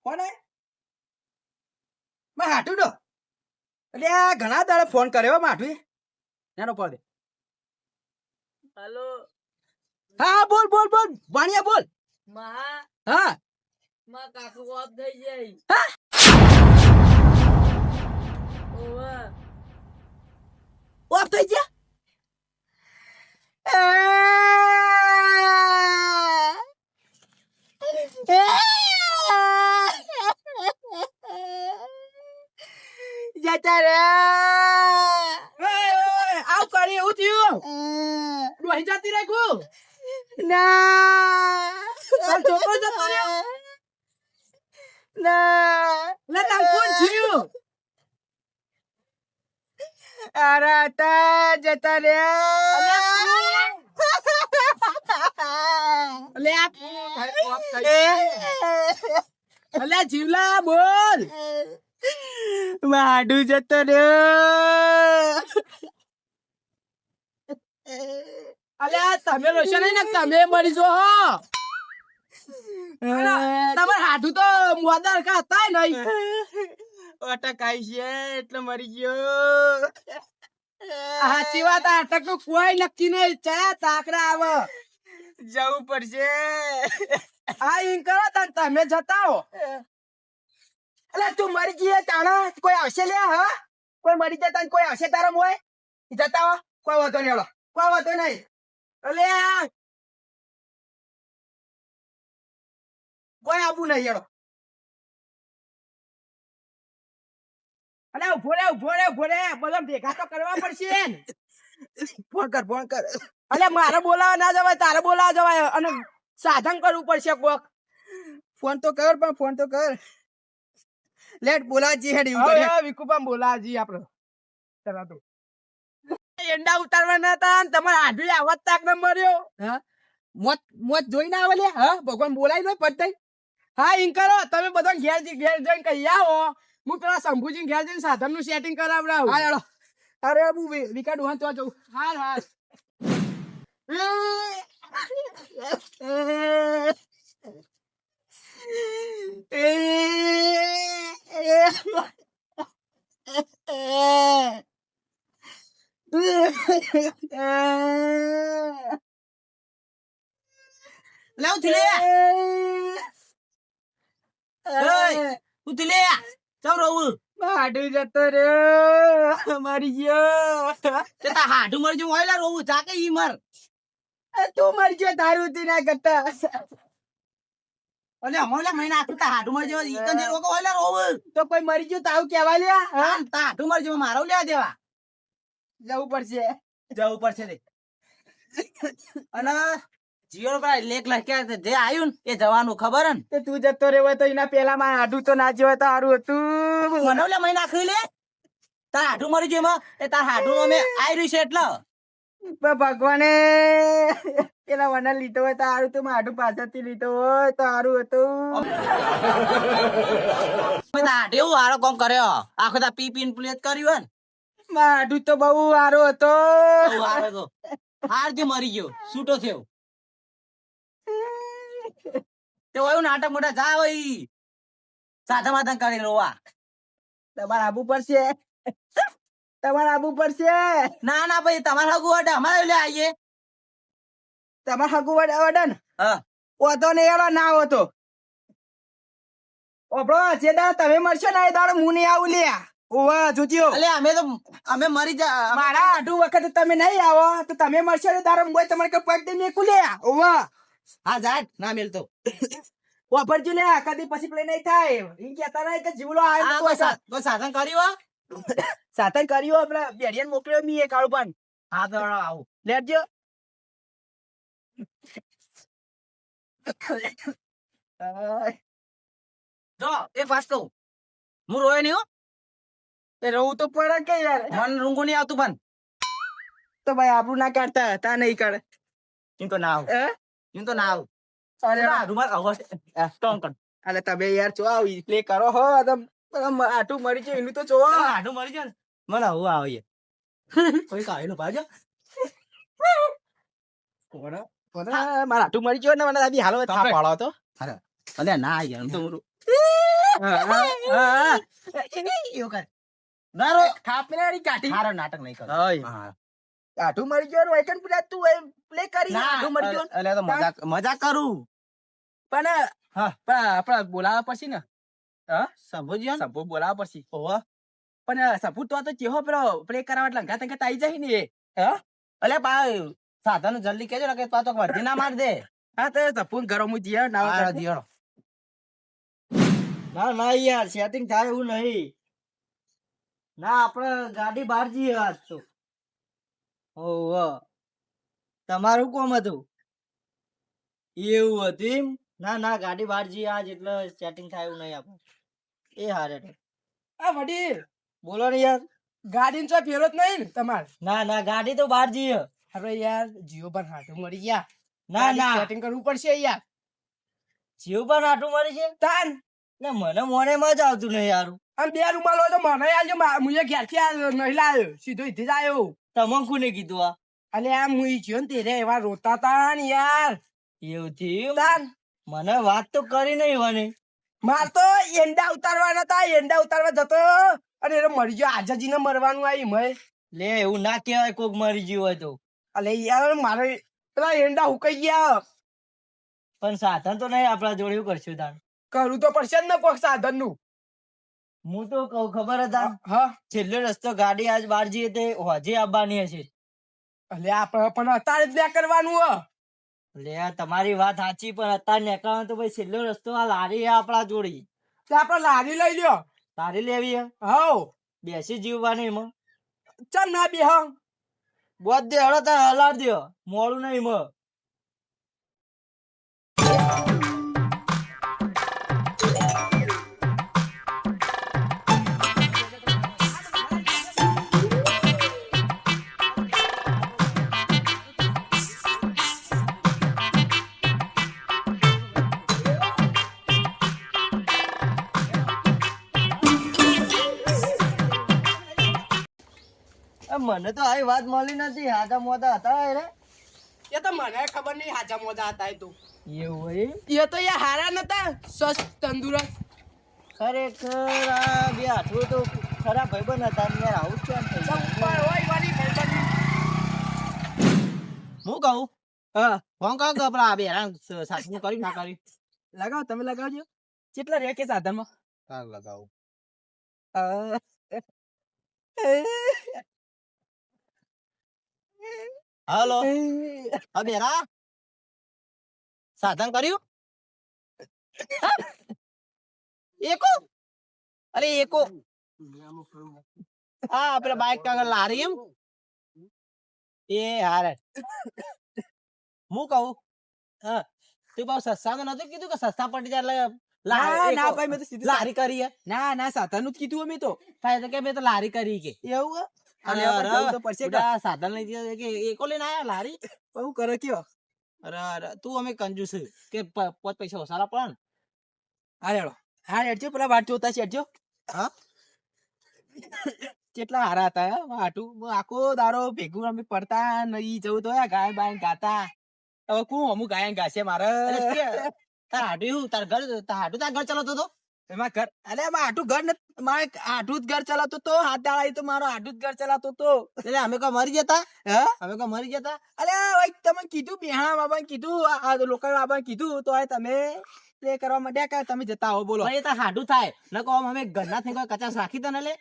કોને મેં હાટું તો એટલે આ ઘણા દાડે ફોન કર્યો માઠું એનો પડે. હેલો હા બોલ બોલ બોલ વાણિયા બોલ. મહા હા માં કાકુ ઓફ થઈ જાય. હા? ઓવા ઓફ થઈ ગયા. જતા રે આવ કરી એવું થયું રોહી જતી રાખું ના છોકરો જતો રહ્યો ના લે તાર કોણ થયું અરે તા જતા રે અલે જીવલા બોલ માડું જતો રહ્યો. અલે તમે રોશો નહીં ને તમે મરી જો હો. તમારે હાડું તો મોદર કા હતા નહીં અટકાઈ છે એટલે મરી ગયો. સાચી વાત અટક નું કોઈ નક્કી નહીં ચા તાકરા આવે જવું પડશે. હા એમ કરો તમે જતા હો. અલે તું મરી જઈએ તાણા કોઈ આવશે લે હા કોઈ મરી જાય તને કોઈ આવશે તારા મોય જતા હો કોઈ વાંધો નહીં હેડો કોઈ વાંધો નહીં. અલે કોઈ આવું નહીં હેડો. અલે ઉભો રે બધા ભેગા તો કરવા પડશે ને. ફોન કર અલે મારે બોલાવા ના જવાય તારે બોલાવા જવાય અને સાધન કરવું પડશે કોક. ફોન તો કર પણ ફોન તો કર લેટ બોલાજી હેડ એવું કરે વિકુપા બોલાજી આપણે ચલા તો એંડા ઉતારવાના હતા ને તમારે આડવી આવત તાક ન મર્યો. હા મોત જોઈ ના આવે લે હા ભગવાન બોલાય નો પડતઈ. હા ઇન કરો તમે બધા ઘેર જઈને કહી આવો હું પેલા શંભુજી ઘેર જઈને સાધન નું સેટિંગ કરાવડાવું. હા હેડો અરે હું વિકા ડોહાન તો જઉં. હા હા લાવ થલે હું થલે ચાલ રહું હાડું જતો રે મરી ગયો. તે તા હાડું મરી ગયું ઓયલા રહું જાકે ઈ મર તું મરી ગયો તારું તી ના કરતા. અલે અમોલે મહિના આખું તા હાડું મરી ગયો ઈ તને રોકો ઓયલા રહું તો કોઈ મરી ગયું તાવ કેવા લ્યા હા તા હાડું મરી ગયું મારો લેવા દેવા જવું પડશે રે. અને જીઓ પર લેખ લખ્યા છે જે આયું ને એ જવાનું ખબર ને તે તું જતો રહેવો તો એના પેલા માં હાડું તો ના જેવા તો સારું હતું. મને લે મહિના આખરી લે તાર હાડું મરી ગયું એમાં એ તાર હાડું અમે આવી રહ્યું છે એટલે ભગવાને પેલા વના લીધો હોય તો સારું તું હાડું પાછળથી લીધો હોય તો સારું હતું. એવું હારો કોમ કર્યો આખો તા પી પીને પ્લેટ કર્યું ને હાડું તો બહુ સારો હતો. હાર જે મરી ગયો છૂટો થયો તે હોય નાટક મોટા જા હોય સાધા માધા કરી રોવા. તમારે આબુ પડશે ના ના ભાઈ તમારે હગુ વડે અમારે લે આવીએ તમારે હગુ વડે ને હા ઓતો ને એડો ના હોતો ઓબળો જે દાડો તમે મળશો ને એ દાડો હું નહીં આવું લે ઓવા જોજો. અલે અમે મરી જા મારા આટલું વખત તમે નહીં આવો તો તમે મળશો ને દાડો મોય તમારે કઈ પગ દે મેકું લે ઓવા. હા જાટ ના મેલતો વાપરજો લે કદી પછી પ્લે નહીં થાય ઈ કહેતા નહીં કે જીવલો આવ્યો તો સાધન કર્યું સાધન કર્યું આપણે બેડિયન મોકલ્યો મી એ કાળું પાન. હા તો આવું લેજો જો એક વાત કહું હું રોય નહીં હો એ રહું તો પડે કે યાર મન રૂંગો નહીં આવતું પણ તો ભાઈ આપણું ના કાઢતા તા નહીં કાઢે એમ તો ના આવ અરે રૂમાલ આવો સ્ટ્રોંગ કર. અલે તમે યાર ચો આવ પ્લે કરો હો આટું મરી જાય એનું તો ચો આટું મરી જાય મને આવું આવે કોઈ કાયનો પાજો મારા આટું મરી ગયો ને મને હાલો થાપ પાડો તો અરે ના યાર તો એવું કર. ના રો. થાપનારી કાઢી હારો નાટક નહીં કરું. ઓય. હા. આઠું મરી ગયો ને વૈકન પૂરા તું એમ પ્લે કરી ના, આઠું મરી ગયો એટલે તો મજાક કરું. પણ હા. આપડા બોલાવા પડશે ને સમજ્યો ને? સંપુ બોલાવા પડશે ઓહો. પણ સંપુ તો ચેહો પેલો પ્લે કરાવવા એટલે લંગા તંગા તાઈ જાય ને એ અલે બા સાધન જલ્દી કેજો ને કે પાછો વર્ધી ના માર દે. હા તો સંપુ ઘરો હું જીયા ના હારો જીવણો. ના યાર સેટિંગ થાય એવું નહીં. ના આપણે ગાડી બહાર જઈએ આજ તો. ઓહો તમારું કોમ હતું એવું હતું એમ? ના ગાડી બહાર જઈએ આજ એટલે સેટિંગ થાય એવું નહીં આપણે. એ હારે આ વડીલ બોલો ને યાર. ગાડી તો ફેરો જ નહીં ને તમાર ના ગાડી તો બહાર જઈએ. અરે યાર જીઓ પર હાટું મળી ગયા ના સેટિંગ કરવું પડશે યાર જીવ પર આટું મળી છે તાન ને મને મોને માં જ આવતું નહીં યાર. આમ બે રૂમાલ હોય તો મને આલજો મુએ ઘેરથી નહીં લાવ્યો સીધો ઇથી જ આવ્યો તમને કોને કીધું આ? અને આ મુઈ જ્યો ને તેરે એવા રોતા તા ને યાર એવું થયું? તાન મને વાત તો કરી નહીં મને. માર તો એંડા ઉતારવાના હતા એંડા ઉતારવા જતો અને એને મરી ગયો આજાજીને મરવાનું આવી મય લે એવું ના કહેવાય કોક મરી ગયું હોય તો. અલે યાર મારે પેલા એંડા હુકાઈ ગયા પણ સાધન તો નહીં આપણા જોડે. એવું કરશું તાન કરવું તો પડશે જ ને કોક સાધન નું હું તો કહું ખબર હતા હા છેલ્લો રસ્તો ગાડી આજ બહાર જઈએ તે હોજે આવવાની હશે. અલે આપણે પણ અત્યારે જ લ્યા કરવાનું લે આ તમારી વાત સાચી પણ અત્યારે નીકળવાનું તો ભાઈ છેલ્લો રસ્તો આ લારી આપણા જોડી. તે આપણે લારી લઈ લ્યો તારી લેવી હે? હવ બેસી જીવવાની એમાં ચાલ ના બે હા બોધ દે હળો તાર હલાડ દે મોડું નહીં એમાં. મને તો આવી વાત મળી નથી. હાથા મોટા હતા રે. એ તો મને ખબર નહીં હાજા મોજા હતા એ તો એવું હોય? એ તો યાર હારા નતા સ્વસ્થ તંદુરસ્ત ખરેખર આ બે આઠું તો ખરા ભાઈબંધ હતા ને યાર આવું જ કેમ થઈ ગયું? સંપર હોય વાળી ભાઈબંધી. હું કહું હા ફોન કરો કે આપડા બે હેરાન સાસુ કરી ના કરી. લગાવો તમે લગાવજો કેટલા રે કે સાધનમાં હા લગાવું. હાલો હા બેરા સાધન કર્યું? એકો અરે એકો હા પેલા બાઈક આગળ લારી એમ એ હારે હું કહું હા તું બહુ સસ્તા તો નતું કીધું કે સસ્તા પડી જાય એટલે ના ભાઈ મેં તો સીધું લારી કરી હે? ના સાધન નું જ કીધું અમે તો થાય તો કે મેં તો લારી કરી કે એવું હે? અને અરે, આપણે જવું તો પડશે કે બધા સાધન લઈ જઈએ કે એકો લઈને આયા લારી. બહુ કરે કયો અરે તું અમે કંજૂસ કે પોત પૈસા ઓસાલા પડે ને. હા હેડો હા હેડજો પેલા વાટ જોતા છે હેડજો હા કેટલા હારા હતા હે વાટું આખો દારો ભેગું અમે પડતા નહીં જવું તો ગાય બાય ગાતા હવે કોણ અમુક ગાયન ગાશે મારે અરે કે તાર હાડું હું તાર ઘર તાર ઘર ચલાવતો તો એમાં ઘર અલે એમાં આટું ઘર નથી મારે આટું જ ઘર ચલાવતો તો હાથ દાડા તો મારો આટું જ ઘર ચલાવતો તો એટલે અમે કોઈ મરી જતા હા અમે કોઈ મરી જતા અલે ભાઈ તમે કીધું બિહાણા બાબા કીધું આ લોકો બાબા કીધું તો આ તમે પ્લે કરવા માંડ્યા કે તમે જતા હો બોલો પણ એ તાર હાડું થાય ન કહો અમે ઘરના થઈ કોઈ કચાશ રાખી તને લે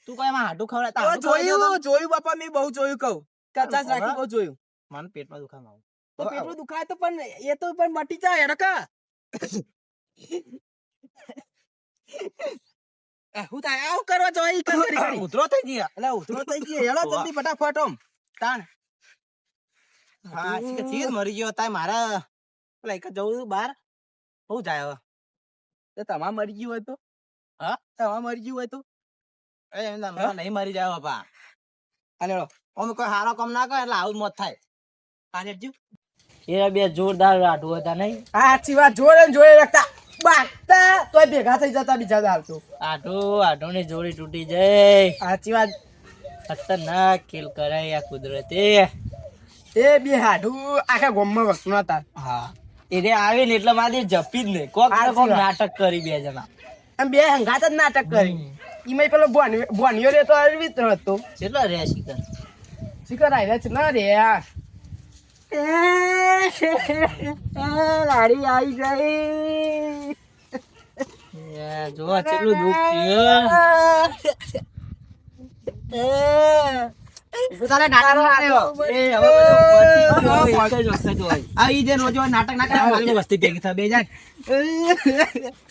તું કોઈ એમાં હાડું ખવડાય હવે જોયું બાપા મેં બહુ જોયું કહું કચાસ રાખી બહુ જોયું મને પેટમાં દુખાવા આવું તો પેટનું દુખાય તો પણ એ તો પણ મટી જાય રકા હું થાય આવું કરવા જોઈએ ઈ કરી કરી ઉતરો થઈ ગયા એટલે ઉતરો થઈ ગયો હેલો જલ્દી ફટાફટ ઓમ તાણ હા ચીજ મરી ગયો તાય મારા પેલા એક જવું બહાર બહુ જાય હવે તો તમારે મરી ગયું હોય તો હા તમારે મરી ગયું હોય તો એ નહીં મરી જાય બાપા હાલે અમે કોઈ હારો કામ ના કરે એટલે આવું મોત થાય હાલે જો એ બે જોરદાર આઠું હતા નહીં? સાચી વાત જોડે ને જોડે રાખતા બાગતા તોય ભેગા થઈ જતા બીજા દાલ તો આઠું ની જોડી તૂટી જાય. સાચી વાત ખતરનાક ખેલ કરાય આ કુદરતે. એ બે હાડું આખા ગામમાં વસ્તુ નતા હા એને આવી ને એટલે મારી જપી જ નહીં. કોક ને સાચી કોક વાત. નાટક કરી બે જણા. અમે બે હંગાત જ નાટક કરી ઈમાં પેલો ભોનિયો રે તો અરવિંદ હતો કેટલો રે શિખર શિખર આવ્યા છે ના રે યાર લાડી આવી ગઈ જો કેટલું દુઃખ થયું તારે નાટક આવ્યો એ હવે બધું પતી ગયું. એક જ વસ્તુ જોવાય. આ ઈ જે રોજો નાટક ના કરે મારી વસ્તી ભેગી થાય બે જાય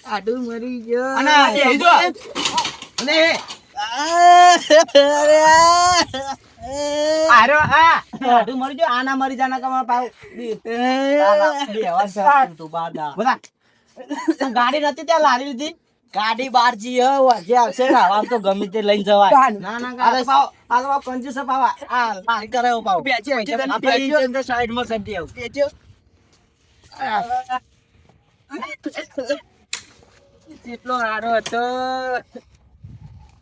આડું મરી ગયો અને એ જો અને આરો આ આડું મરી ગયો આના મરી જાના કમા પાવ બે અવાજ તું બાદા બધા ગાડી નથી ત્યાં લારી લીધી ગાડી બાર જી વાગે આવશે ને આમ તો ગમે તે લઈને જવાય ના ના ગાડી પાવ આ તો કંજૂસ પાવા આ મારી કરે એવો પાવ આપણે સાઈડ માં સડી આવ કેટલો સારો હતો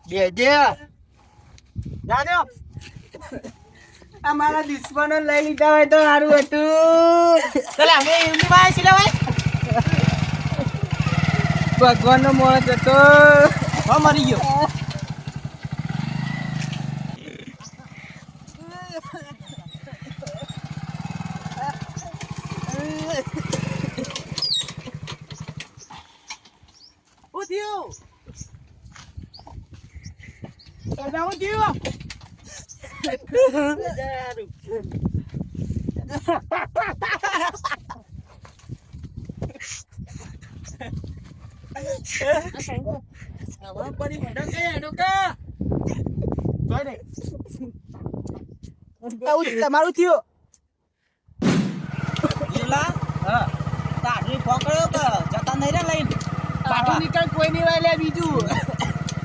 બેજે જાજો અમારા દુશ્મનો લઈ લીધા હોય તો સારું હતું ચલે અમે એમની પાસે સિલાવાય ભગવાન નો મોત હતો હો મરી ગયો તમારું થયું લીલા હા તાડી પકડ્યો કે જતા નહીં રે લઈને બાટુ નીકળ કોઈ નહીં હોય લે બીજું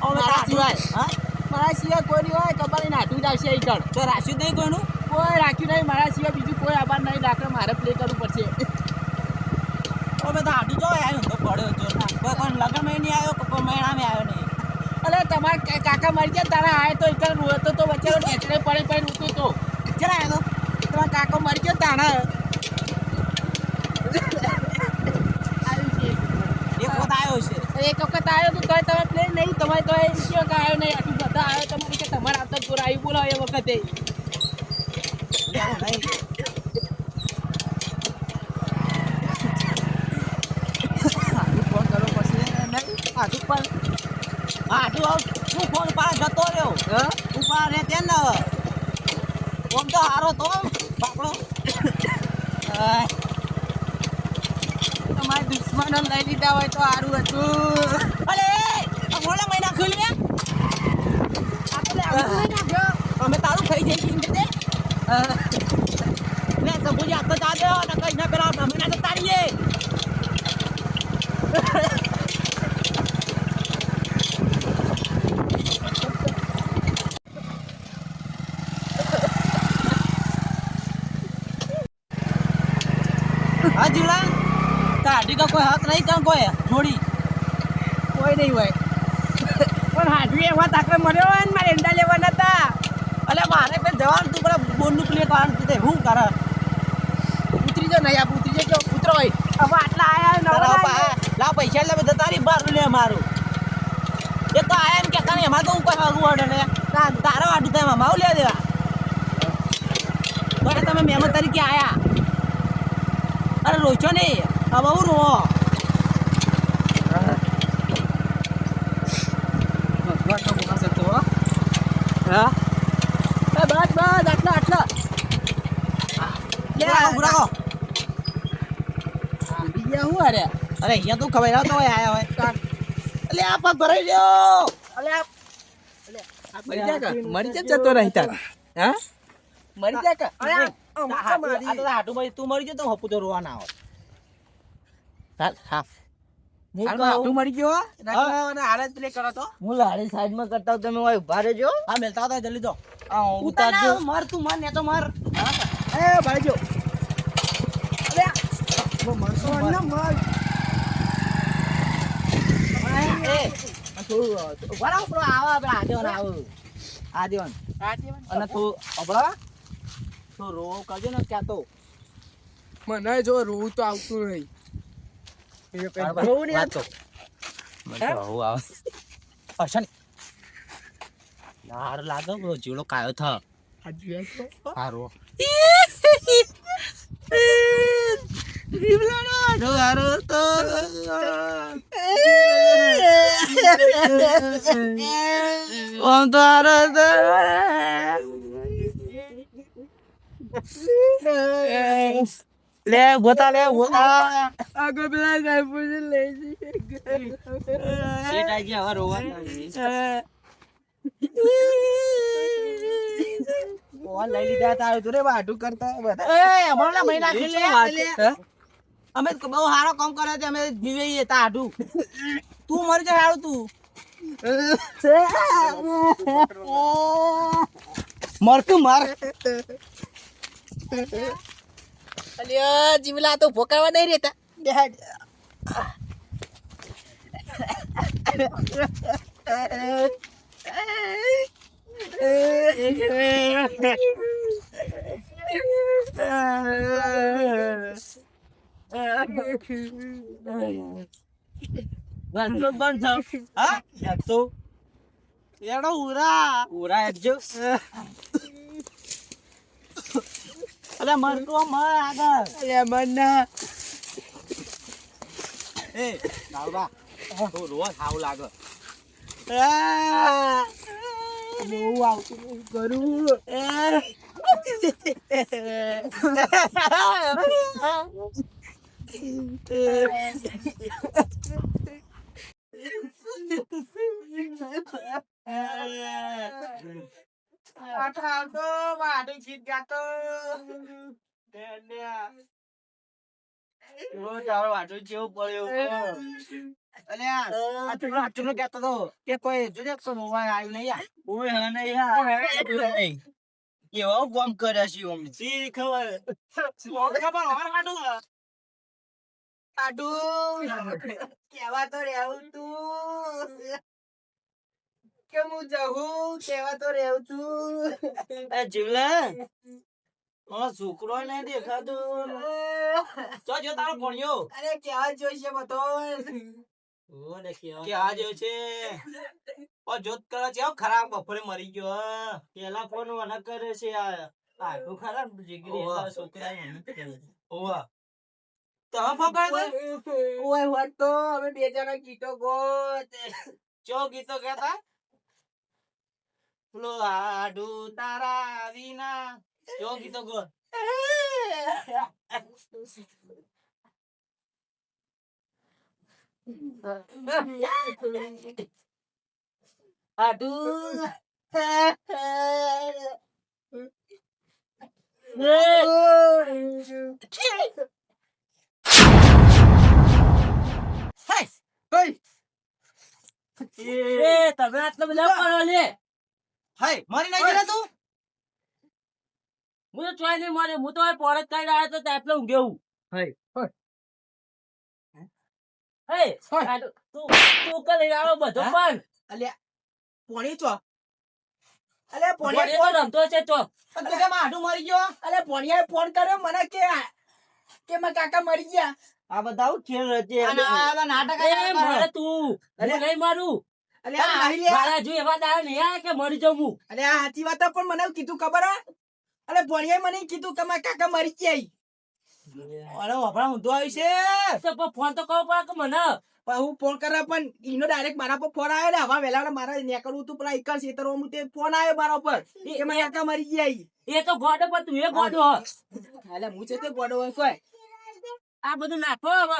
મારા સિવાય હા મારા સિવાય કોઈ નહીં હોય કબાલી નાટું જ આવશે ઈ કણ તો રાખ્યું નહીં કોઈનું કોઈ રાખ્યું નહીં મારા સિવાય બીજું કોઈ આભાર નહીં ડાક્ટર મારે પ્લે કરવું પડશે ઓ બધા આડું જો આવ્યો તો પડ્યો જો ના કોઈ કોણ લગન માં નહીં આવ્યો કોઈ મહિનામાં આવ્યો નહીં અલે તમારા કાકા મરી ગયા તારા આય તો ઈકણ રોતો તો બચારો નેચરે પડે પડે રોતો તો ચલા આવ્યો તમારા કાકો મરી ગયો તાણા એક વખત આવ્યો છે એક વખત આવ્યો તો તોય તમે પ્લે નહીં તમારે તો એક વખત આવ્યો નહીં આટલું બધા આવ્યો તમારે કે તમારે આવતા જોર આવી બોલાવો એ વખતે લેવું નહીં ફોન કરવો પડશે નહીં આટલું પણ આટલું આવ તું ફોન પાડ જતો રહ્યો હા તું પાડ રે તેમ ને ફોન તો હારો તો બાપડો તમારે દુશ્મનો લઈ લીધા હોય તો સારું હતું અરે મોડા મહિના ખુલી અમે તારું ખાઈ જઈ છીએ તે લે સંભુજી આ તો જાદે ને કઈ ના પેલા અમે ના તારીએ હા જીલા તાડી કા કોઈ હાથ નહીં કાં કોઈ જોડી કોઈ નહીં હોય પણ હાડવી એવા તાકરે મર્યો હોય ને મારે એંડા લેવા નતા અલે મારે પે જવાનું તું પેલા બોનનું પ્લેટ વાળું તે હું કરે ઉતરી જો નહીં આપ ઉતરી જો ઉતરો હોય હવે આટલા આયા તારા નવરા પા લા પૈસા લે બધા તારી બાર લે મારું એ તો આયા એમ કે તારી એમાં તો ઉપર આગું ઓર્ડર ને તારા વાડું થાય માવ લે દેવા તો તમે મહેમાન તરીકે આયા અરે રોચો નહીં હવે હું રો ભગવાનનો માણસ હતો હો. હા એ બસ બસ આટલા આટલા રાખો બીજા હું અરે અરે અહીંયા તું ખબર આવતો હોય આયા હોય એટલે આ પગ ભરાઈ ગયો અલે આ મરી જા મરી જા જતો રહી તાર હા મરી જા કા અરે આ તો હાટુ ભાઈ તું મરી ગયો તો હપુ તો રોવા ના આવે ચાલ હા હું તું મરી ગયો અને હાલત પ્લે કરો તો હું લાડી સાઈડ માં કરતા તમે હોય ઉભા રહેજો હા મેલતા હતા જલ્દી તો ઉતારજો મર તું મર ને તો મર એ ભાઈ જો અલે વો મરસો ના મર એ તું વરાવ પ્રો આવા આપણે આદેવન આદેવન અને તું અબળા તું રો કરજો ને ક્યાં તો મને જો રોવું તો આવતું નહીં રોવું નહીં આવતું મને તો આવું આવે અશન યાર લાગે બરો જીવડો કાયો થા હારો જીવલાનો હારો તો ઓમ તો હારો તો લે બોતા આગળ પેલા સાહેબ પૂછી લઈ સેટ આઈ ગયા હવે રોવા ફોન લઈ લીધા તારું તું રે વાઢું કરતા બધા એ હમણાં મહિના ખેલે અમે તો બહુ સારો કામ કરે છે અમે જીવીએ તાડું તું મરી જા હારું તું મર તું મર અલ્યા જીવલા તો ભોકાવા નહીં રહેતા અરે મર તો મર આગળ અલ્યા મન્ના એ નાવડા તો રોજ હાવ લાગે બહુ આવતું કરું એવો કામ કરે છે ખબર કેવા તો રહેવું તું કે હું જવું કેવા તો રહેવું તું જીવલા છોકરો નહીં દેખાતો તો જો તારો ભણ્યો અરે કેવા જોઈશે બધો ક્યાં જો છે ઓ જોત કરે છે ખરાબ બપોરે મરી ગયો પેલા ફોન વના કરે છે આ તો ખરાબ જીગરી છોકરા ઓવા તો ફોકાય ઓય હોત તો અમે બે જણા ગીતો ગોત ચો ગીતો કહેતા લો આડુ તારા વિના ચો ગીતો ગો આડુ તમે આટલો બધા કરો લે હાય મારી નાખી રે તું હું તો ચોય નહીં મારે હું તો પોળે જ કાઢી આવ્યો તો એટલે હું ગયું તું કરી આવો બધો પણ અલ્યા પોણી ચો અલ્યા પોળે પોણી તો રમતો છે તો તું કેમ આડું મરી ગયો અલ્યા પોણીએ ફોન કર્યો મને કે મારા કાકા મરી ગયા આ બધા ખેલ રચે નાટક એ મારે તું હું નહીં મારું અલ્યા નહીં લે મારા જો એવા દાડા નહીં આયા કે મરી જાઉં હું અલ્યા સાચી વાત પણ મને કીધું ખબર હે અલે પોણીએ મને કીધું કે મારા કાકા મરી ગયા અરે વપરા ઊંધો આવી છે તો પણ ફોન તો કહો પડે કે મને પણ હું ફોન કર્યા પણ ઈનો ડાયરેક્ટ મારા પર ફોન આવ્યો ને હવા વેલા મારા નીકળવું તું પેલા એકલ ખેતરો હું તે ફોન આવ્યો મારા પર કે મારા કાકા મરી ગયા એ તો ગોડો પણ તું એ ગોડો હ. એટલે હું છે તે ગોડો હોય કોઈ આ બધું નાખો હવે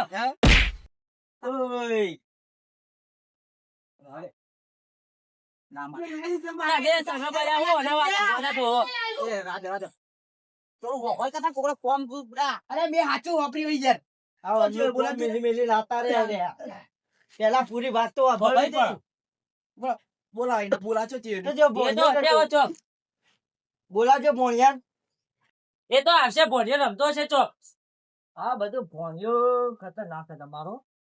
ઓય ના મારે આ બે સામે બધા હું અને વાળા તો રાધે તો હોય કથા કોકડા કોમ ગુડા અરે મેં સાચું વાપરી હોય યાર આવો જો બોલા મેલી મેલી લાતા રે પેલા પૂરી વાત તો ભાઈ ભાઈ બોલા એને બોલા છો તે તો જો એ તો અટેવો છો બોલાજો મોણિયાર એ તો આવશે ભોળિયો રમતો છે ચો આ બધું ભોણિયો ખતરનાક છે તમારો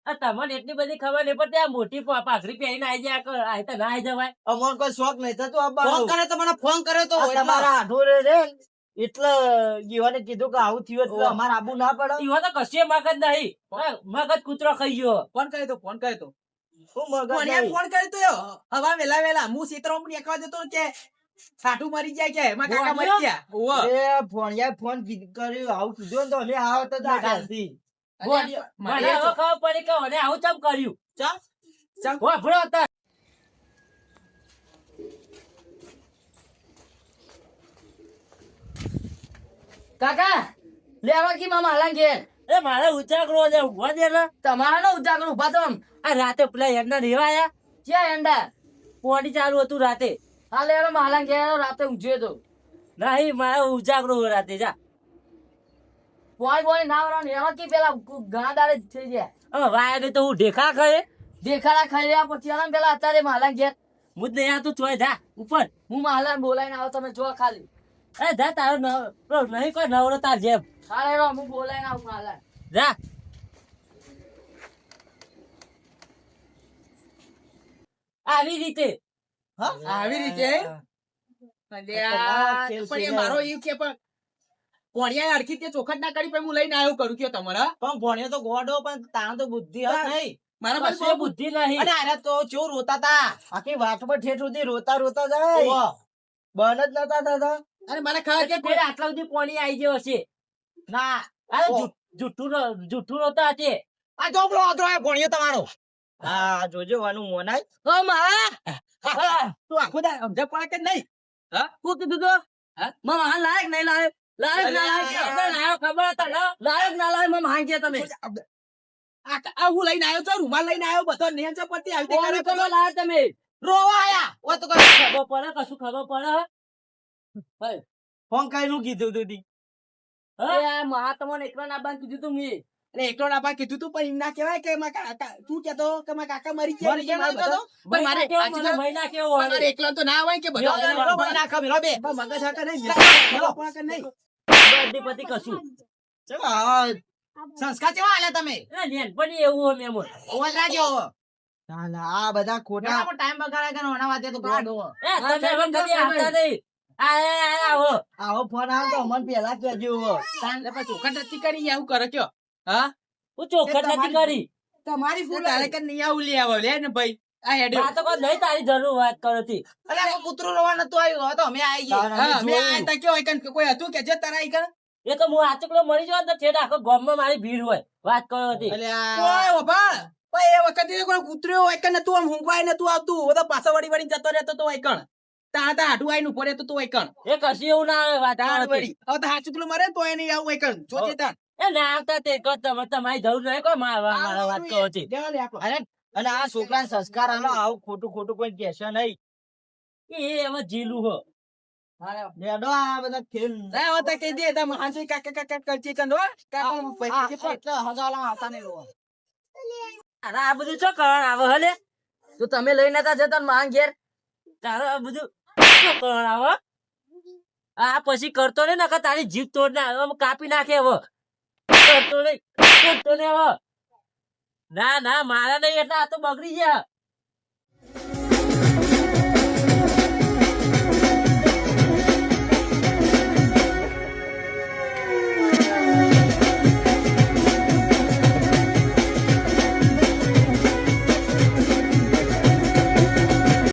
આ તમને એટલી બધી ખબર નહીં પડતી આ મોટી પાઘડી પહેરીને આવી જાય આ તો ના આવી જવાય અમોન કોઈ શોખ નહીં થતો આ ફોન કરે તો મને ફોન કરે તો તમારા આઢોરે રે એટલે જીવાને કીધું કે આવું થયું એટલે અમારે આબુ ના પડે ઈવો તો કશી મગજ નહીં મગજ કૂતરો ખાઈ ગયો ફોન કરે તો ફોન કરે તો હું મગજ કોણિયાએ નહીં. ફોન કર્યો તો હવા વેલા વેલા હું સીતરામ નીકળવા જતો ને કે સાઠું મરી જાય કે એમાં કાકા મરી ગયા ઓવો. એ ભણિયાએ ફોન કર્યું આવું કીધું ને તો લે આવો તો જા ઘરથી. મને મારે હવે ખબર પડી કે મને આવું ચમ કર્યું ચમ? ચમ? વાપરો હતા. કાકા લેવા કી મામા હાલા ઘેર એ મારે ઉચાકરો છે ઉભા દે ને તમારા નો ઉજાગર ઉભા તો આમ. આ રાતે પેલા એમના રેવાયા ક્યાં એંડા પોણી ચાલુ હતું રાતે હાલે એનો માલા ઘેર રાતે ઊંઘ્યો તો નહીં મારે ઉજાગરો રાતે જા પોઈ બોઈ ના વરાન એમાં કી પેલા ઘણા દાડે થઈ ગયા હવે વાયા ને તો હું ઢેખા ખાય દેખાડા ખાઈ રહ્યા પછી આના પેલા અત્યારે માલા ઘેર મુજ નહીં આ તું ચોય જા ઉપર હું માલા બોલાઈને આવો તમે જો ખાલી એ જા તારો નહીં કોઈ નવરો તાર જેમ હાલે રો હું બોલાઈને આવું માલા જા આવી રીતે આવી રીતે અલ્યા, પણ એ મારો ઈ કે પણ કોણિયાએ અડકી તે ચોખટ ના કરી પણ હું લઈને આવ્યો કરું કયો તમારા પણ ભણ્યો તો ગોડો પણ તાણ તો બુદ્ધિ હે નહીં. મારા પાસે કશી બુદ્ધિ નહીં અને આને તો ચો રોતા તા આખી વાતમાં ઠેઠ સુધી રોતા રોતા જાય ઓહો. બન જ નતા થતા. અને મને ખબર કે કોઈ આટલા સુધી પોણી આવી ગયો હશે ના અરે ઓહ. જુઠ્ઠું નહોતા હશે આ ચોપડો આદરો આ ભણ્યો તમારો હા જોજો વાનું મોનાય. ઓ માલા તું આખો દા સમજ પડે કે નહીં શું કીધું તો મામા હાલ લાયક નહીં લાયક લાયક ના લાયક આપણે લાયો ખબર હતા ને લાયક ના લાયક મામા હાંગે તમે આ હું લઈને આવ્યો છું રૂમાલ લઈને આવ્યો બધો નેમ છે પડતી આવી કોણ રીતે કરે તમે લાયક તમે રોવા આયા ઓ તો કરે ખબર પડે કશું ખબર પડે ફોન કઈનું કીધું તું તી? હા? એ આ મહા તમને એકલા ના બાંધ કીધું તું મેં એટલે એકલો ડાબા કીધું તું પણ એમ ના કહેવાય કે મારા કાકા તું કહેતો કે મારા કાકા મરી ગયા મરી ગયા મારે નતો બધો. પણ મારે કેવો આજુ મને તો- મહિના કેવો પણ મારે હોય એકલો તો ના હોય કે બધો મેલો, મેલો, ભાઈ નાખો મેલો બે પણ મગજ હકે નહીં મેલો પણ હકે નહીં બધી કશું ચલો આવા સંસ્કાર કેવા આલ્યા તમે એ નેનપણી એવું હોય મેમોર ઓલ રાજો ના ના આ બધા ખોટા ટાઈમ બગાડે કે ઓના વાતે તો ગોડો એ તમે હવે કદી આવતા નહીં આવો આવો ફોન આવે તો અમને પેલા કહેજો હો. એટલે પછી ચોખટ નથી કરી આવું કરે કયો હા હું ચોખટ નથી કરી તમારી ફૂલ તારે કે નહીં આવું લે આવો લે ને ભાઈ આ હેડ્યો આ તો કોઈ નહીં તારી જરૂર વાત કરતી અલે આ કૂતરું રોવા નતું આવ્યું હવે તો અમે આવી ગયા તારા હા અમે જોયું. આયા તા કેવો એકન કોઈ હતું કે જે તારા એકન એ તો હું આચકલો મરી જાવ તો ઠેઠ આખો ગામમાં મારી ભીડ હોય વાત કરો હતી ઓય ઓબા ઓય એ વખતે કોઈ કૂતરું એકન નતું આમ હુંકવાય નતું આવતું હવે તો પાછો વળી વળી જતો રહેતો તો એકન તા તા હાડું આઈને ઉપર રહેતો તો એકન એ કશી એવું ના આવે વાત તાણ કરો હતી. વળી હવે તો હાચું પેલું મરે તો એ નહીં આવું એકન જોજે તાણ એ ના આવતા તે કહો તમારી જરૂર નહીં કોઈ મારા વાત કરો હતી દેવા લે આપણો અરે અને આ છોકરાને સંસ્કાર આલો આવું ખોટું ખોટું કોઈ કહેશે નહીં. એ એમાં જીલું હો લેડો આ બધા ખેલ ના હવે તો કહી દે તા મહાનસી કાકા કાકા કરતી કન હો કાકા પૈસા પણ એટલે હજાલા આવતા નહીં રોવા. અરે આ બધું શું કારણ આવે હલે તો તમે લઈને નતા જતા ને મારા ઘેર તારે આ બધું શું કારણ આવે આ પછી કરતો નહીં નકર તારી જીભ તોડ ના કાપી નાખે હવે કરતો નહીં હવે ના ના મારા નહીં એટલે આ તો બગડી ગયા